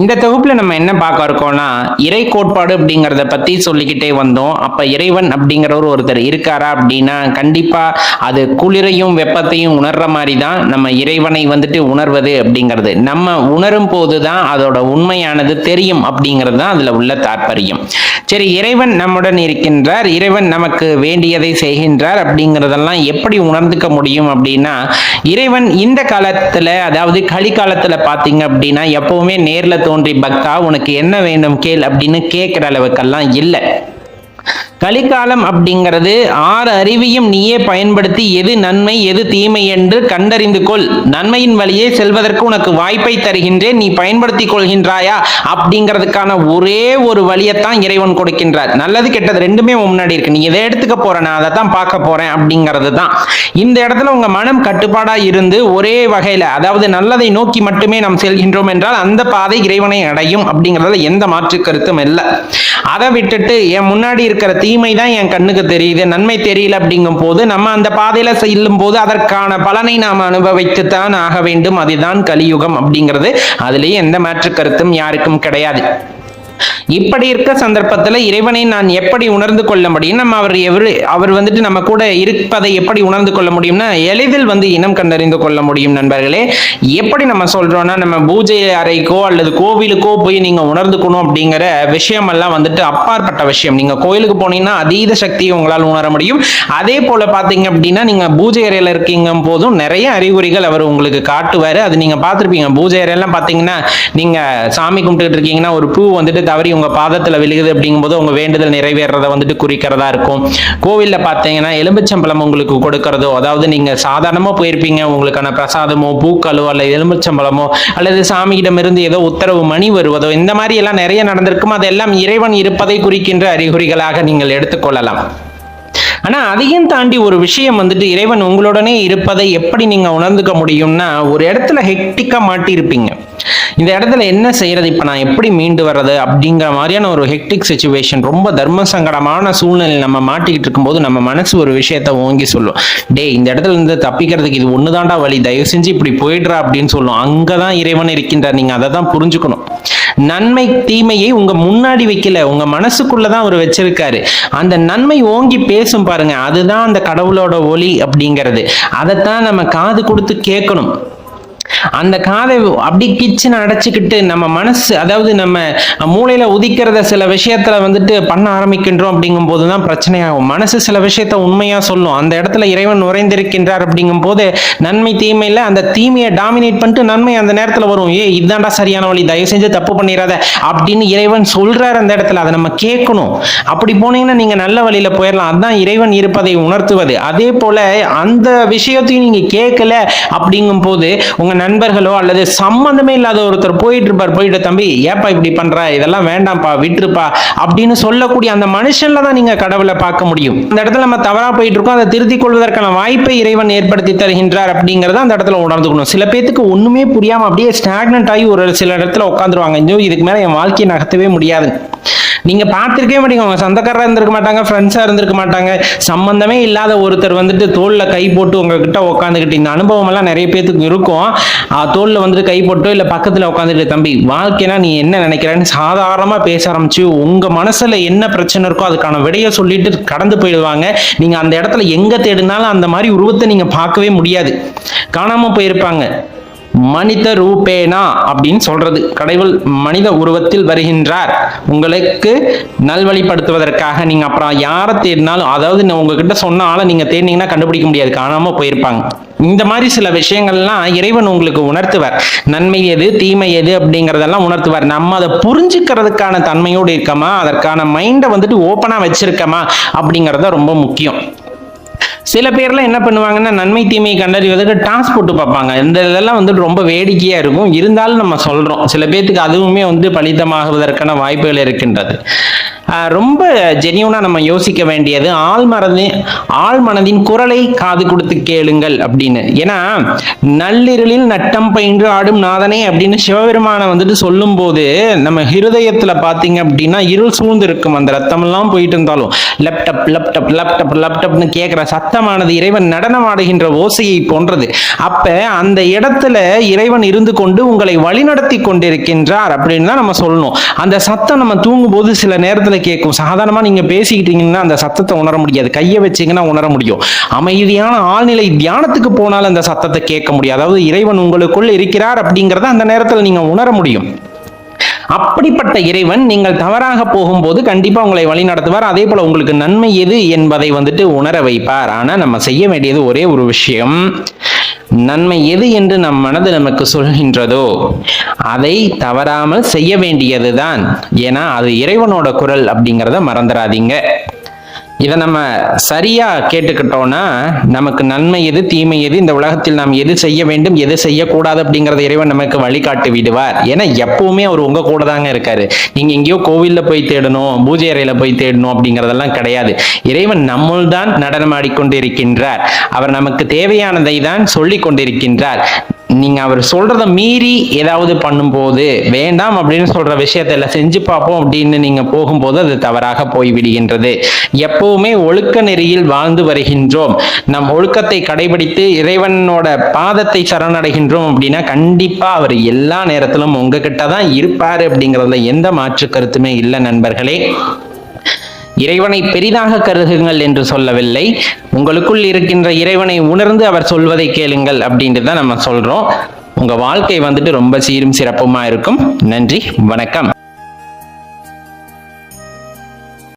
இந்த தொகுப்புல நம்ம என்ன பார்க்க இருக்கோம்னா, இறை கோட்பாடு அப்படிங்கிறத பத்தி சொல்லிக்கிட்டே வந்தோம். அப்ப இறைவன் அப்படிங்கிறவர் ஒருத்தர் இருக்காரா அப்படின்னா, கண்டிப்பா அது குளிரையும் வெப்பத்தையும் உணர்ற மாதிரி தான் நம்ம இறைவனை வந்துட்டு உணர்வது அப்படிங்கிறது. நம்ம உணரும் போதுதான் அதோட உண்மையானது தெரியும் அப்படிங்கிறது தான் அதுல உள்ள தாற்பயம். சரி, இறைவன் நம்முடன் இருக்கின்றார், இறைவன் நமக்கு வேண்டியதை செய்கின்றார் அப்படிங்கிறதெல்லாம் எப்படி உணர்ந்துக்க முடியும் அப்படின்னா, இறைவன் இந்த காலத்துல, அதாவது கலிகாலத்துல பாத்தீங்க அப்படின்னா எப்பவுமே நேர்ல தோன்றி பக்தா உனக்கு என்ன வேண்டும் கேள் அப்படின்னு கேட்கிற அளவுக்கெல்லாம் இல்லை. கலிகாலம் அப்படிங்கிறது ஆறு அறிவையும் நீயே பயன்படுத்தி எது நன்மை எது தீமை என்று கண்டறிந்து கொள், நன்மையின் வழியே செல்வதற்கு உனக்கு வாய்ப்பை தருகின்றேன், நீ பயன்படுத்தி கொள்கின்றாயா அப்படிங்கிறதுக்கான ஒரே ஒரு வழியைத்தான் இறைவன் கொடுக்கின்றார். நல்லது கெட்டது ரெண்டுமே முன்னாடி இருக்கு, நீ எதை எடுத்துக்க போற, நான் அதை தான் பார்க்க போறேன் அப்படிங்கிறது தான். இந்த இடத்துல உங்க மனம் கட்டுப்பாடா இருந்து ஒரே வகையில, அதாவது நல்லதை நோக்கி மட்டுமே நாம் செல்கின்றோம் என்றால் அந்த பாதை இறைவனை அடையும் அப்படிங்கிறதுல எந்த மாற்று கருத்தும் இல்லை. அதை விட்டுட்டு என் முன்னாடி இருக்கிற தீமை தான் என் கண்ணுக்கு தெரியுது, நன்மை தெரியல அப்படிங்கும் போது நம்ம அந்த பாதையில செல்லும் போது அதற்கான பலனை நாம் அனுபவித்துத்தான் ஆக வேண்டும். அதுதான் கலியுகம் அப்படிங்கிறது. அதுலேயே எந்த மாற்று கருத்தும் யாருக்கும் கிடையாது. இப்படி இருக்க சந்தர்ப்பத்தில் இறைவனை நான் எப்படி உணர்ந்து கொள்ள முடியும், நம்ம அவர் வந்துட்டு நம்ம கூட இருப்பதை எப்படி உணர்ந்து கொள்ள முடியும்னா, எளிதில் இனம் கண்டறிந்து கொள்ள முடியும் நண்பர்களே. எப்படி நம்ம சொல்றோம்னா, நம்ம பூஜை அறைக்கோ அல்லது கோவிலுக்கோ போய் நீங்க உணர்ந்துக்கணும் அப்படிங்கிற விஷயம் எல்லாம் அப்பாற்பட்ட விஷயம். நீங்க கோயிலுக்கு போனீங்கன்னா அதீத சக்தியை உங்களால் உணர முடியும். அதே போல பாத்தீங்க அப்படின்னா, நீங்க பூஜை அறையில இருக்கீங்க போதும் நிறைய அறிகுறிகள் அவர் உங்களுக்கு காட்டுவாரு. அது நீங்க பார்த்திருப்பீங்க. பூஜை அறையெல்லாம் பாத்தீங்கன்னா, நீங்க சாமி கும்பிட்டு இருக்கீங்கன்னா ஒரு பூ தவறி உங்க பாதத்துல விழுகுது அப்படிங்கும்போது உங்க வேண்டுதல் நிறைவேறதை குறிக்கிறதா இருக்கும். கோவில்ல பாத்தீங்கன்னா எலுமிச்சம்பழம் உங்களுக்கு கொடுக்கறதோ, அதாவது நீங்க சாதாரணமா போயிருப்பீங்க, உங்களுக்கான பிரசாதமோ பூக்களோ அல்லது எலுமிச்சம்பழமோ அல்லது சாமியிடம் இருந்து ஏதோ உத்தரவு மணி வருவதோ, இந்த மாதிரி எல்லாம் நிறைய நடந்திருக்கும். அதெல்லாம் இறைவன் இருப்பதை குறிக்கின்ற அறிகுறிகளாக நீங்கள் எடுத்துக்கொள்ளலாம். ஆனா அதையும் தாண்டி ஒரு விஷயம் இறைவன் உங்களுடனே இருப்பதை எப்படி நீங்க உணர்ந்துக்க முடியும்னா, ஒரு இடத்துல ஹெக்டிக்கா மாட்டியிருப்பீங்க. இந்த இடத்துல என்ன செய்யறது, இப்ப நான் எப்படி மீண்டு வர்றது அப்படிங்கிற மாதிரியான ஒரு ஹெக்டிக் சிச்சுவேஷன், ரொம்ப தர்ம சங்கடமான சூழ்நிலை நம்ம மாட்டிக்கிட்டு இருக்கும்போது நம்ம மனசு ஒரு விஷயத்த ஓங்கி சொல்லும், டே இந்த இடத்துல இருந்து தப்பிக்கிறதுக்கு இது ஒண்ணுதான்டா வழி, தயவு செஞ்சு இப்படி போயிடுறா அப்படின்னு சொல்லும். அங்கதான் இறைவன் இருக்கின்றார். நீங்க அதை தான் புரிஞ்சுக்கணும். நன்மை தீமையை உங்க முன்னாடி வைக்கல, உங்க மனசுக்குள்ளதான் அவர் வச்சிருக்காரு. அந்த நன்மை ஓங்கி பேசும் பாருங்க, அதுதான் அந்த கடவுளோட ஒளி அப்படிங்கிறது. அதைத்தான் நம்ம காது கொடுத்து கேட்கணும். அந்த காதை அப்படி கிச்சனை அடைச்சிக்கிட்டு நம்ம மனசு, அதாவது நம்ம மூளையில உதிக்கிறத சில விஷயத்துல பண்ண ஆரம்பிக்கின்றோம் அப்படிங்கும் போதுதான் பிரச்சனையாகும். மனசு சில விஷயத்த உண்மையா சொல்லும். அந்த இடத்துல இறைவன் நுழைந்திருக்கின்றார் அப்படிங்கும் போது நன்மை தீமையில அந்த தீமையை டாமினேட் பண்ணிட்டு நன்மை அந்த நேரத்துல வரும். இதுதான்டா சரியான வழி, தயவு செஞ்சு தப்பு பண்ணிடாத அப்படின்னு இறைவன் சொல்றாரு அந்த இடத்துல. அதை நம்ம கேட்கணும். அப்படி போனீங்கன்னா நீங்க நல்ல வழியில போயிடலாம். அதுதான் இறைவன் இருப்பதை உணர்த்துவது. அதே போல அந்த விஷயத்தையும் நீங்க கேட்கல அப்படிங்கும் போது உங்க நண்பர்களோ அல்லது சம்பந்தமே இல்லாத ஒருத்தர் போயிட்டு தம்பி ஏப்பா இப்படி பண்ற, இதெல்லாம் வேண்டாம்ப்பா விட்டுருப்பா அப்படின்னு சொல்லக்கூடிய அந்த மனுஷன்ல தான் நீங்க கடவுளை பார்க்க முடியும். அந்த இடத்துல நம்ம தவறா போயிட்டு இருக்கோம், அதை திருத்திக் கொள்வதற்கான வாய்ப்பை இறைவன் ஏற்படுத்தி தருகின்றார் அப்படிங்கறத அந்த இடத்துல உணர்ந்துக்கணும். சில பேத்துக்கு ஒண்ணுமே புரியாம அப்படியே ஸ்டாக்னன்ட் ஆகி ஒரு சில இடத்துல உட்காந்துருவாங்க. இதுக்கு மேல என் வாழ்க்கையை நகர்த்தவே முடியாது. நீங்க பார்த்திருக்கவே மாட்டீங்க, அவங்க சொந்தக்காரா இருந்திருக்க மாட்டாங்க, ஃப்ரெண்ட்ஸா இருந்திருக்க மாட்டாங்க, சம்பந்தமே இல்லாத ஒருத்தர் தோல்ல கை போட்டு உங்ககிட்ட உட்காந்துக்கிட்டு, இந்த அனுபவம் எல்லாம் நிறைய பேத்துக்கு இருக்கும். தோல்ல கை போட்டோ இல்ல பக்கத்துல உட்காந்துட்டு, தம்பி வாழ்க்கைனா நீ என்ன நினைக்கிறேன்னு சாதாரணமா பேச ஆரம்பிச்சு உங்க மனசுல என்ன பிரச்சனை இருக்கோ அதுக்கான விடையை சொல்லிட்டு கடந்து போயிடுவாங்க. நீங்க அந்த இடத்துல எங்க தேடினாலும் அந்த மாதிரி உருவத்தை நீங்க பார்க்கவே முடியாது, காணாம போயிருப்பாங்க. மனித ரூபேனா அப்படின்னு சொல்றது, கடவுள் மனித உருவத்தில் வருகின்றார் உங்களுக்கு நல்வழிப்படுத்துவதற்காக. நீங்க அப்புறம் யாரை தேடினாலும், அதாவது உங்ககிட்ட சொன்ன ஆளை நீங்க தேடினீங்கன்னா கண்டுபிடிக்க முடியாது, காணாம போயிருப்பாங்க. இந்த மாதிரி சில விஷயங்கள்லாம் இறைவன் உங்களுக்கு உணர்த்துவார். நன்மை எது தீமை எது அப்படிங்கறதெல்லாம் உணர்த்துவார். நம்ம அதை புரிஞ்சுக்கிறதுக்கான தன்மையோடு இருக்கமா, அதற்கான மைண்டை ஓப்பனா வச்சிருக்கமா அப்படிங்கறத ரொம்ப முக்கியம். சில பேர்லாம் என்ன பண்ணுவாங்கன்னா, நன்மை தீமையை கண்டறிவதற்கு டாஸ்க் போட்டு பார்ப்பாங்க. இந்த இதெல்லாம் ரொம்ப வேடிக்கையா இருக்கும். இருந்தாலும் நம்ம சொல்றோம், சில பேருக்கு அதுவுமே பலிதமாகுவதற்கான வாய்ப்புகள் இருக்கின்றது. ரொம்ப ஜெனியூனா நம்ம யோசிக்க வேண்டியது ஆள் மனதின் குரலை காது கொடுத்து கேளுங்கள் அப்படின்னு. ஏன்னா நள்ளிருளில் நட்டம் பயின்று ஆடும் நாதனே அப்படின்னு சிவபெருமானை வந்துட்டு சொல்லும் போது நம்ம ஹிருதயத்துல பாத்தீங்க அப்படின்னா இருள் சூழ்ந்து இருக்கும். அந்த ரத்தம் எல்லாம் போயிட்டு இருந்தாலும் லேப்டாப் லேப்டாப் லேப்டாப் லேப்டாப்னு கேட்கிற சத்தமானது இறைவன் நடனம் ஆடுகின்ற ஓசையை போன்றது. அப்ப அந்த இடத்துல இறைவன் இருந்து கொண்டு உங்களை வழிநடத்தி கொண்டிருக்கின்றார் அப்படின்னு தான் நம்ம சொல்லணும். அந்த சத்தம் நம்ம தூங்கும் போது சில நேரத்துல கேட்கும். சாதாரணமா நீங்க பேசிக்கிட்டீங்கன்னா அந்த சத்தத்தை உணர முடியாது, கையை வச்சீங்கன்னா உணர முடியும். அமைதியான ஆழ்நிலை தியானத்துக்கு போனாலும் அந்த சத்தத்தை கேட்க முடியாது. அதாவது இறைவன் உங்களுக்குள் இருக்கிறார் அப்படிங்கறத அந்த நேரத்துல நீங்க உணர முடியும். அப்படிப்பட்ட இறைவன் நீங்கள் தவறாக போகும்போது கண்டிப்பா உங்களை வழி நடத்துவார். அதே போல உங்களுக்கு நன்மை எது என்பதை வந்துட்டு உணர வைப்பார். ஆனா நம்ம செய்ய வேண்டியது ஒரே ஒரு விஷயம், நன்மை எது என்று நம் மனது நமக்கு சொல்கின்றதோ அதை தவறாமல் செய்ய வேண்டியதுதான். ஏன்னா அது இறைவனோட குரல் அப்படிங்கிறத மறந்துடாதீங்க. இதை நம்ம சரியா கேட்டுக்கிட்டோம்னா நமக்கு நன்மை எது தீமை எது, இந்த உலகத்தில் நாம் எது செய்ய வேண்டும் எது செய்யக்கூடாது அப்படிங்கறத இறைவன் நமக்கு வழிகாட்டி விடுவார். ஏன்னா எப்பவுமே அவர் உங்க கூட தாங்க இருக்காரு. நீங்க எங்கேயோ கோவில்ல போய் தேடணும், பூஜை அறையில போய் தேடணும் அப்படிங்கறதெல்லாம் கிடையாது. இறைவன் நம்முள் தான் நடனம் ஆடிக்கொண்டிருக்கின்றார். அவர் நமக்கு தேவையானதை தான் சொல்லி கொண்டிருக்கின்றார். நீங்க அவர் சொல்றத மீறி ஏதாவது பண்ணும்போது, வேண்டாம் அப்படின்னு சொல்ற விஷயத்த எல்லாம் செஞ்சு பார்ப்போம் அப்படின்னு நீங்க போகும்போது அது தவறாக போய் விடுகின்றது. எப்பவுமே ஒழுக்க நெறியில் வாழ்ந்து வருகின்றோம், நம் ஒழுக்கத்தை கடைபிடித்து இறைவனோட பாதத்தை சரணடைகின்றோம் அப்படின்னா கண்டிப்பா அவர் எல்லா நேரத்திலும் உங்ககிட்ட தான் இருப்பாரு அப்படிங்கறதுல எந்த மாற்று கருத்துமே இல்லை நண்பர்களே. இறைவனை பெரிதாக கருதுங்கள் என்று சொல்லவில்லை, உங்களுக்குள் இருக்கின்ற இறைவனை உணர்ந்து அவர் சொல்வதை கேளுங்கள் அப்படின்ட்டு தான் நம்ம சொல்றோம். உங்க வாழ்க்கை வந்துட்டு ரொம்ப சீரும் சிறப்புமா இருக்கும். நன்றி, வணக்கம்.